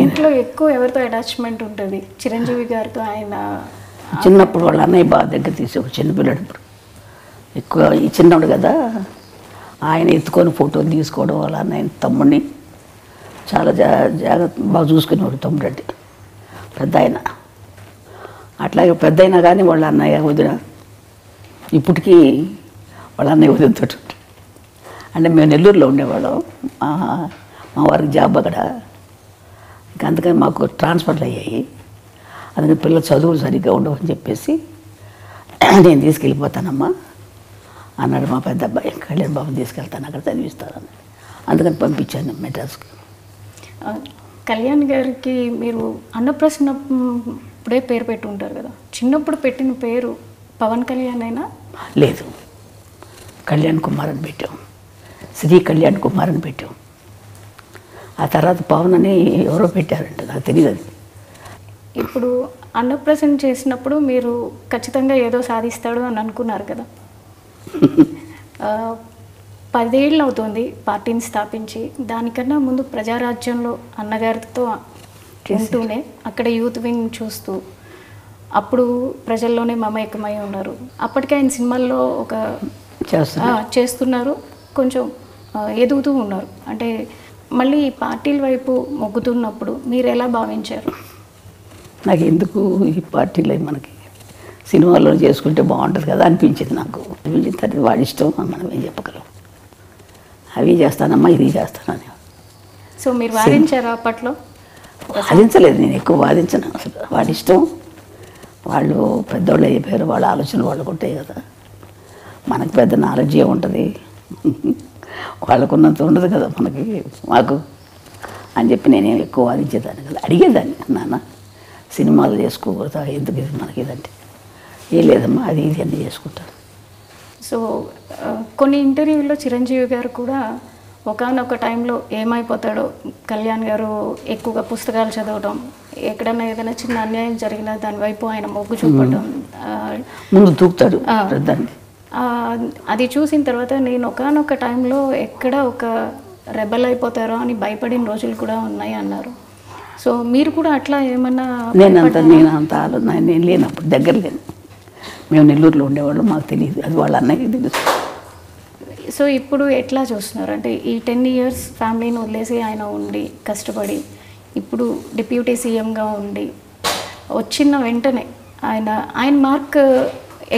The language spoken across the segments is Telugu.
ఇంట్లో ఎక్కువ ఎవరితో అటాచ్మెంట్ ఉంటుంది చిరంజీవి గారితో? ఆయన చిన్నప్పుడు వాళ్ళ అన్నయ్య బాగా దగ్గర తీసి ఒక చిన్నపిల్లడు ఎక్కువ ఈ చిన్నవాడు కదా, ఆయన ఎత్తుకొని ఫోటోలు తీసుకోవడం వాళ్ళ అన్నయ్య తమ్ముడిని చాలా జాగ్రత్త బాగా చూసుకునేవాడు. తమ్ముడు అంటే పెద్ద ఆయన. అట్లాగే పెద్ద అయినా కానీ వాళ్ళ అన్నయ్య వదిన ఇప్పటికీ వాళ్ళ అన్నయ్య వదినతో అంటే మేము నెల్లూరులో ఉండేవాళ్ళం. మా వారికి జాబ్ అక్కడ. ఇంకా అందుకని మాకు ట్రాన్స్ఫర్లు అయ్యాయి. అందుకని పిల్లలు చదువులు సరిగ్గా ఉండవని చెప్పేసి నేను తీసుకెళ్ళిపోతానమ్మా అన్నాడు మా పెద్ద అబ్బాయి. కళ్యాణ్ బాబుని తీసుకెళ్తాను, అక్కడ చదివిస్తానని. అందుకని పంపించాను మెడ్రాస్కి. కళ్యాణ్ గారికి మీరు అన్నప్రసన్న ఇప్పుడే పేరు పెట్టి ఉంటారు కదా, చిన్నప్పుడు పెట్టిన పేరు పవన్ కళ్యాణ్ అయినా? లేదు, కళ్యాణ్ కుమార్ అని పెట్టాం. శ్రీ కళ్యాణ్ కుమార్ అని పెట్టాం. ఆ తర్వాత పవన్ అని ఎవరో పెట్టారంట, నాకు తెలియదు అది. ఇప్పుడు అన్నప్రసన్న చేసినప్పుడు మీరు ఖచ్చితంగా ఏదో సాధిస్తాడు అని అనుకున్నారు కదా. 10 ఏళ్ళు అవుతుంది పార్టీని స్థాపించి. దానికన్నా ముందు ప్రజారాజ్యంలో అన్నగారితో ఉంటూనే అక్కడ యూత్ వింగ్ చూస్తూ అప్పుడు ప్రజల్లోనే మమేకమై ఉన్నారు. అప్పటికే ఆయన సినిమాల్లో ఒక చేస్తున్నారు, కొంచెం ఎదుగుతూ ఉన్నారు. అంటే మళ్ళీ పార్టీల వైపు మొగ్గుతున్నప్పుడు మీరు ఎలా భావించారు? నాకు ఎందుకు ఈ పార్టీలో మనకి సినిమాల్లో చేసుకుంటే బాగుంటుంది కదా అనిపించింది నాకు. అనిపించిన తర్వాత వాడి ఇష్టం, మనం ఏం చెప్పగలం. అవి చేస్తానమ్మా, ఇది చేస్తానని. సో మీరు వాదించారా అప్పట్లో? వాదించలేదు, నేను ఎక్కువ వాదించను అసలు. వాడి ఇష్టం, వాళ్ళు పెద్దవాళ్ళు అయిపోయారు, వాళ్ళ ఆలోచనలు వాళ్ళకు ఉంటాయి కదా. మనకు పెద్ద నాలెడ్జ్ ఏముంటుంది, వాళ్ళకున్నంత ఉండదు కదా మనకి మాకు అని చెప్పి నేనేం ఎక్కువ వాదించేదాన్ని కదా. అడిగేదాన్ని, నాన్న సినిమాలు చేసుకోకూడదా, ఎందుకు ఇది మనకి ఇదంటే, ఏం లేదమ్మా అది ఇది అన్నీ చేసుకుంటాను. సో కొన్ని ఇంటర్వ్యూల్లో చిరంజీవి గారు కూడా ఒకానొక టైంలో ఏమైపోతాడో, కళ్యాణ్ గారు ఎక్కువగా పుస్తకాలు చదవడం, ఎక్కడైనా ఏదైనా చిన్న అన్యాయం జరిగినా దాని వైపు ఆయన మొగ్గు చూపడం, ముందు దూకుతాడు. అది చూసిన తర్వాత నేను ఒకానొక టైంలో ఎక్కడ ఒక రెబల్ అయిపోతారో అని భయపడిన రోజులు కూడా ఉన్నాయి అన్నారు. సో మీరు కూడా అట్లా ఏమన్నా? నేను లేనప్పుడు దగ్గర లేను. మేము నెల్లూరులో ఉండేవాళ్ళం, మాకు తెలియదు, అది వాళ్ళ అన్నయ్యకి తెలుసు. సో ఇప్పుడు ఎట్లా చూస్తున్నారు? అంటే ఈ 10 years ఫ్యామిలీని వదిలేసి ఆయన ఉండి కష్టపడి ఇప్పుడు డిప్యూటీ సీఎంగా ఉండి వచ్చిన వెంటనే ఆయన మార్క్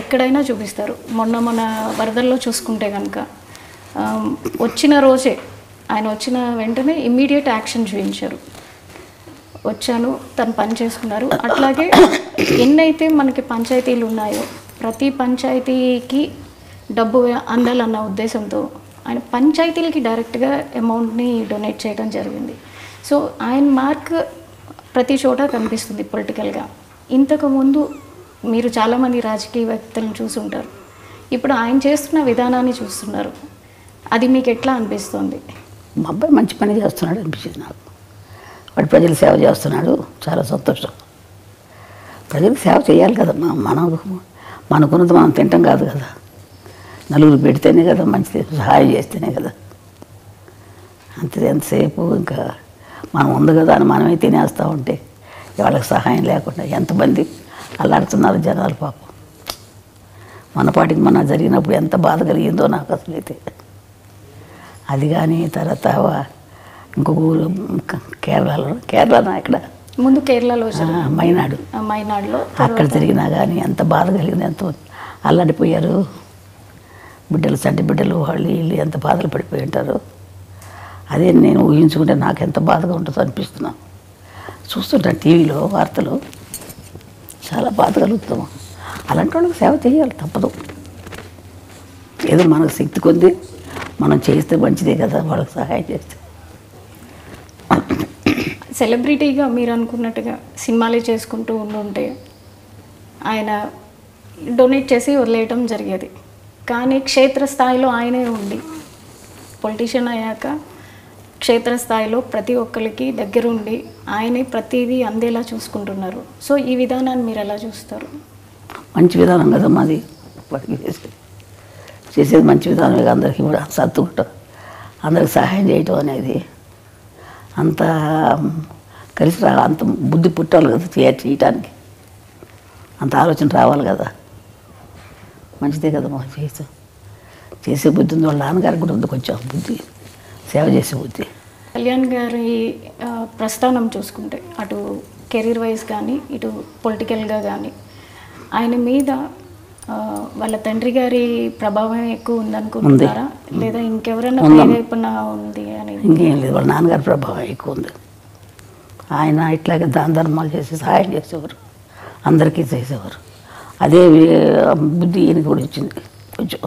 ఎక్కడైనా చూపిస్తారు. మొన్న వరదల్లో చూసుకుంటే కనుక వచ్చిన రోజే ఆయన వచ్చిన వెంటనే ఇమ్మీడియట్ యాక్షన్ చూపించారు. వచ్చాను, తను పని చేసుకున్నారు. అట్లాగే ఎన్నైతే మనకి పంచాయతీలు ఉన్నాయో ప్రతి పంచాయతీకి డబ్బు అందాలన్న ఉద్దేశంతో ఆయన పంచాయతీలకి డైరెక్ట్గా అమౌంట్ని డొనేట్ చేయడం జరిగింది. సో ఆయన మార్క్ ప్రతి చోట కనిపిస్తుంది పొలిటికల్గా. ఇంతకుముందు మీరు చాలామంది రాజకీయవేత్తలను చూసుంటారు, ఇప్పుడు ఆయన చేస్తున్న విధానాన్ని చూస్తున్నారు, అది మీకు ఎట్లా అనిపిస్తుంది? మా అబ్బాయి మంచి పని చేస్తున్నాడు అనిపించింది నాకు. వాడు ప్రజలు సేవ చేస్తున్నాడు, చాలా సంతోషం. ప్రజలకు సేవ చేయాలి కదమ్మా. మనకున్నది మనం తింటాం కాదు కదా, నలుగురు పెడితేనే కదా మంచిది, సహాయం చేస్తేనే కదా. అంతే, ఎంతసేపు ఇంకా మనం ఉంది కదా అని మనమే తినేస్తూ ఉంటే వాళ్ళకి సహాయం లేకుండా ఎంతమంది అల్లాడుతున్నారు జనాలు పాపం. మన పాటికి మన జరిగినప్పుడు ఎంత బాధ కలిగిందో నాకు అసలైతే. అది కానీ తర్వాత ఇంకొక ఊరు కేరళలో ఇక్కడ ముందు కేరళలో మైనాడులో అక్కడ జరిగినా కానీ ఎంత బాధ కలిగింది, ఎంతో అల్లాడిపోయారు బిడ్డలు, చంటి బిడ్డలు, వాళ్ళు వీళ్ళు ఎంత బాధలు పడిపోయి ఉంటారు. అదే నేను ఊహించుకుంటే నాకు ఎంత బాధగా ఉంటుందో అనిపిస్తున్నాను. చూస్తుంటాను టీవీలో వార్తలు, చాలా బాధ కలుగుతాము. అలాంటి వాళ్ళకి సేవ చేయాలి, తప్పదు. ఏదో మనకు శక్తి కొద్ది మనం చేస్తే మంచిదే కదా, వాళ్ళకి సహాయం చేస్తే. సెలబ్రిటీగా మీరు అనుకున్నట్టుగా సినిమాలే చేసుకుంటూ ఉంటే ఆయన డొనేట్ చేసి వదిలేయటం జరిగేది. కానీ క్షేత్రస్థాయిలో ఆయనే ఉండి పొలిటీషియన్ అయ్యాక క్షేత్రస్థాయిలో ప్రతి ఒక్కరికి దగ్గరుండి ఆయనే ప్రతిదీ అందేలా చూసుకుంటున్నారు. సో ఈ విధానాన్ని మీరు ఎలా చూస్తారు? మంచి విధానం కదా మాది, వాటికి చేసేది మంచి విధానమే. అందరికీ కూడా సర్దుకుంటాం, అందరికి సహాయం చేయటం అనేది అంత కలిసి అంత బుద్ధి పుట్టాలి కదా చేయటానికి, అంత ఆలోచన రావాలి కదా. మంచిదే కదా మా చేసే బుద్ధి ఉంది. వాళ్ళ నాన్నగారికి కూడా ఉంది కొంచెం బుద్ధి, సేవ చేసే బుద్ధి. కళ్యాణ్ గారి ప్రస్థానం చూసుకుంటే అటు కెరీర్ వైజ్ కానీ ఇటు పొలిటికల్గా కానీ ఆయన మీద వాళ్ళ తండ్రి గారి ప్రభావం ఎక్కువ ఉందనుకుంటున్నారా, లేదా ఇంకెవరైనా ప్రేరేపణ ఉంది అని? ఇంకేం లేదు, వాళ్ళ నాన్నగారి ప్రభావం ఎక్కువ ఉంది. ఆయన ఇట్లాగే దాన ధర్మాలు చేసి సహాయం చేసేవారు, అందరికీ చేసేవారు. అదే బుద్ధి ఈయనకి కూడా వచ్చింది కొంచెం.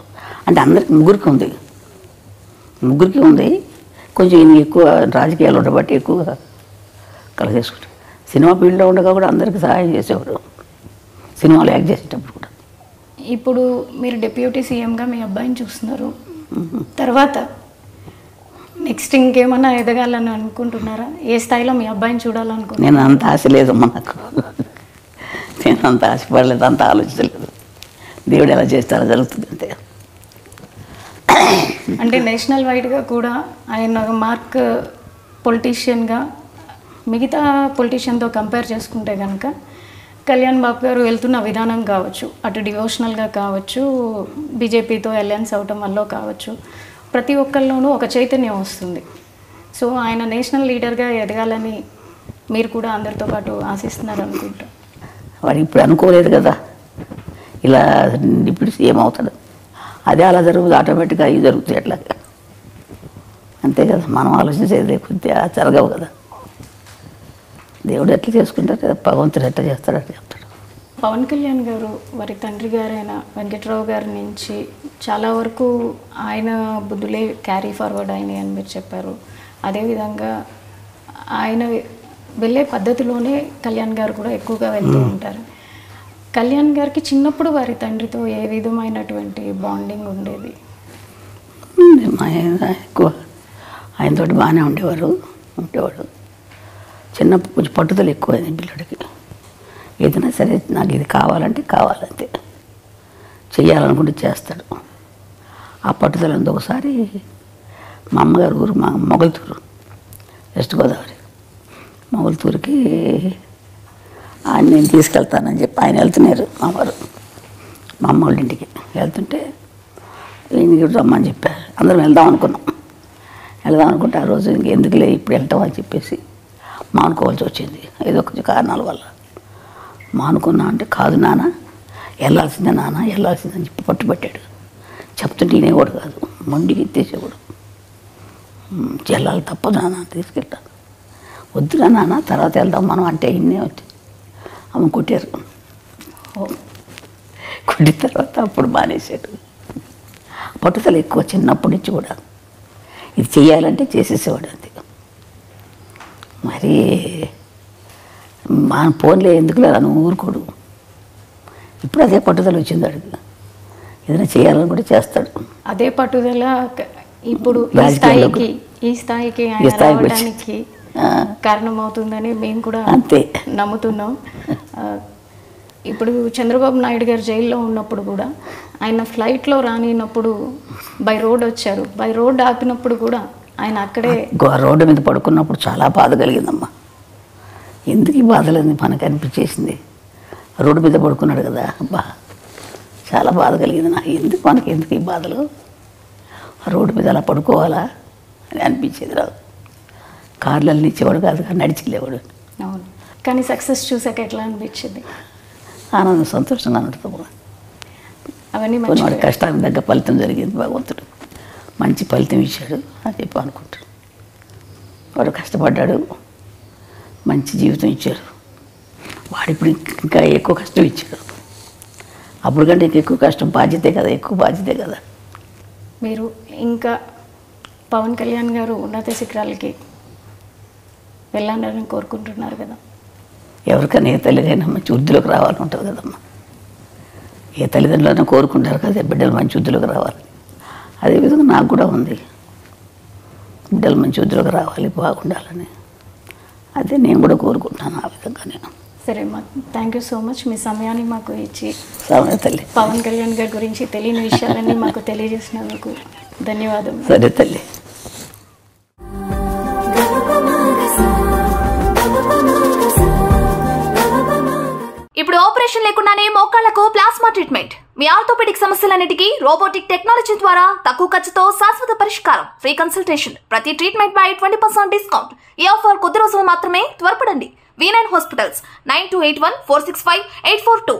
అంటే అందరికి ముగ్గురికి ఉంది కొంచెం. ఈయన ఎక్కువ రాజకీయాలు ఉండబట్టి ఎక్కువగా కలిసేసుకుంటారు. సినిమా ఫీల్డ్లో ఉండగా కూడా అందరికీ సహాయం చేసేవారు, సినిమాలు యాక్ట్ చేసేటప్పుడు కూడా. ఇప్పుడు మీరు డిప్యూటీ సీఎంగా మీ అబ్బాయిని చూస్తున్నారు, తర్వాత నెక్స్ట్ ఇంకేమన్నా ఎదగాలని అనుకుంటున్నారా? ఏ స్థాయిలో మీ అబ్బాయిని చూడాలనుకుంటున్నారు? నేను అంత ఆశ లేదమ్మా నాకు, నేను అంత ఆశపడలేదు, అంత ఆలోచించలేదు. దేవుడు ఎలా చేస్తారో జరుగుతుంది అంతే. అంటే నేషనల్ వైడ్గా కూడా ఆయన మార్క్ పొలిటీషియన్గా మిగతా పొలిటీషియన్తో కంపేర్ చేసుకుంటే కనుక కళ్యాణ్ బాబు గారు వెళ్తున్న విధానం కావచ్చు, అటు డివోషనల్గా కావచ్చు, బీజేపీతో అలయన్స్ అవటం వల్ల కావచ్చు, ప్రతి ఒక్కరిలోనూ ఒక చైతన్యం వస్తుంది. సో ఆయన నేషనల్ లీడర్గా ఎదగాలని మీరు కూడా అందరితో పాటు ఆశిస్తున్నారు అనుకుంటా. వాడు ఇప్పుడు అనుకోలేదు కదా ఇలా ఇప్పుడు సీఎం అవుతాడు. అదే అలా జరుగుతుంది, ఆటోమేటిక్గా అవి జరుగుతాయి అట్లా. అంతే కదా, మనం ఆలోచించేది కొద్దిగా జరగవు కదా. దేవుడు ఎట్లా చేసుకుంటారు, భగవంతుడు ఎట్లా చేస్తాడు అట్లా చెప్తాడు. పవన్ కళ్యాణ్ గారు వారి తండ్రి గారైన వెంకట్రావు గారి నుంచి చాలా వరకు ఆయన బుద్ధులే క్యారీ ఫార్వర్డ్ అయినాయి అని మీరు చెప్పారు. అదేవిధంగా ఆయన వెళ్ళే పద్ధతిలోనే కళ్యాణ్ గారు కూడా ఎక్కువగా వెళ్తూ ఉంటారు. కళ్యాణ్ గారికి చిన్నప్పుడు వారి తండ్రితో ఏ విధమైనటువంటి బాండింగ్ ఉండేది? ఎక్కువ ఆయనతో బాగానే ఉండేవాడు. చిన్నప్పుడు కొంచెం పట్టుదల ఎక్కువైంది పిల్లడికి. ఏదైనా సరే నాకు ఇది కావాలంటే కావాలంతే, చెయ్యాలనుకుంటే చేస్తాడు. ఆ పట్టుదల ఉంది. ఒకసారి మా అమ్మగారు ఊరు మొగల్తూరు, వెస్ట్ గోదావరి, మొగల్తూరుకి ఆయన నేను తీసుకెళ్తానని చెప్పి ఆయన వెళ్తున్నారు. మా అమ్మ వాళ్ళ ఇంటికి వెళ్తుంటే ఈయనకి రమ్మని చెప్పారు. అందరం వెళ్దాం అనుకుంటే ఆ రోజు ఇంకెందుకులే ఇప్పుడు వెళ్తాం అని చెప్పేసి మానుకోవాల్సి వచ్చింది. ఏదో కొంచెం కారణాల వల్ల మానుకున్నా. అంటే కాదు నాన్న, వెళ్ళాల్సిందే వెళ్ళాల్సిందని చెప్పి పట్టుబట్టాడు. చెప్తుంటే ఈయనేవాడు కాదు, మొండికి ఎత్తేసేవాడు. వెళ్ళాలి, తప్పదు నాన్న, తీసుకెళ్తాను. వద్దురా నాన్న, తర్వాత వెళ్దాం మనం అంటే ఇన్నే వచ్చి అమ్మ కొట్టారు. కొట్టిన తర్వాత అప్పుడు మానేశాడు. పట్టుదల ఎక్కువ చిన్నప్పటి నుంచి కూడా. ఇది చెయ్యాలంటే చేసేసేవాడు అంతే. మరి మా ఫోన్లో ఎందుకు లేదా ఊరుకోడు. ఇప్పుడు అదే పట్టుదల వచ్చింది అడిగి, ఏదైనా చేయాలని కూడా చేస్తాడు. అదే పట్టుదల ఇప్పుడు ఈ స్థాయికి రావడానికి కారణమవుతుందని మేము కూడా అంతే నమ్ముతున్నాం. ఇప్పుడు చంద్రబాబు నాయుడు గారు జైల్లో ఉన్నప్పుడు కూడా ఆయన ఫ్లైట్లో రానినప్పుడు బై రోడ్ వచ్చారు. బై రోడ్ ఆపినప్పుడు కూడా ఆయన అక్కడే రోడ్డు మీద పడుకున్నప్పుడు చాలా బాధ కలిగిందమ్మా. ఎందుకు ఈ బాధలేదు మనకు అనిపించేసింది. రోడ్డు మీద పడుకున్నాడు కదా, అబ్బా చాలా బాధ కలిగింది నాకు. ఎందుకు ఈ బాధలు, రోడ్డు మీద అలా పడుకోవాలా అని అనిపించేది. రాదు కార్లలో ఇచ్చేవాడు కాదు, నడిచి వెళ్ళేవాడు. అవును, కానీ సక్సెస్ చూసాక ఎట్లా అనిపించింది? ఆనందం, సంతోషంగా నడుతాము. అవన్నీ వాడి కష్టానికి తగ్గ ఫలితం జరిగింది. భగవంతుడు మంచి ఫలితం ఇచ్చాడు అని చెప్పి అనుకుంటాడు. వాడు కష్టపడ్డాడు, మంచి జీవితం ఇచ్చారు. వాడు ఇప్పుడు ఇంకా ఎక్కువ కష్టం ఇచ్చాడు. అప్పుడు కంటే ఎక్కువ కష్టం, బాధ్యతే కదా, ఎక్కువ బాధ్యతే కదా. మీరు ఇంకా పవన్ కళ్యాణ్ గారు ఉన్నత శిఖరాలకి వెళ్ళాలని కోరుకుంటున్నారు కదా. ఎవరికైనా ఏ తల్లిదైనా మంచి వృద్ధిలోకి రావాలని ఉంటుంది కదమ్మా. ఏ తల్లిదండ్రులైనా కోరుకుంటారు కదా బిడ్డలు మంచి వృద్ధిలోకి రావాలి. అదేవిధంగా నాకు కూడా ఉంది, బిడ్డలు మంచి వృద్ధిలోకి రావాలి, బాగుండాలని. అదే నేను కూడా కోరుకుంటున్నాను ఆ విధంగా నేను. సరే అమ్మా, థ్యాంక్ యూ సో మచ్. మీ సమయాన్ని మాకు ఇచ్చి తల్లి పవన్ కళ్యాణ్ గారి గురించి తెలియని విషయాలన్నీ మాకు తెలియజేసినందుకు ధన్యవాదాలు. సరే తల్లి. ఇప్పుడు ఆపరేషన్ లేకుండానే మోకాళ్లకు ప్లాస్మా ట్రీట్మెంట్. మీ ఆర్థోపెడిక్ సమస్యలన్నిటికీ రోబోటిక్ టెక్నాలజీ ద్వారా తక్కువ ఖర్చుతో శాశ్వత పరిష్కారం. Free consultation. ప్రతి ట్రీట్మెంట్ పై 20% డిస్కౌంట్. ఈ ఆఫర్ కొద్ది రోజులు మాత్రమే. త్వరపడండి. V9 hospitals 9281465842.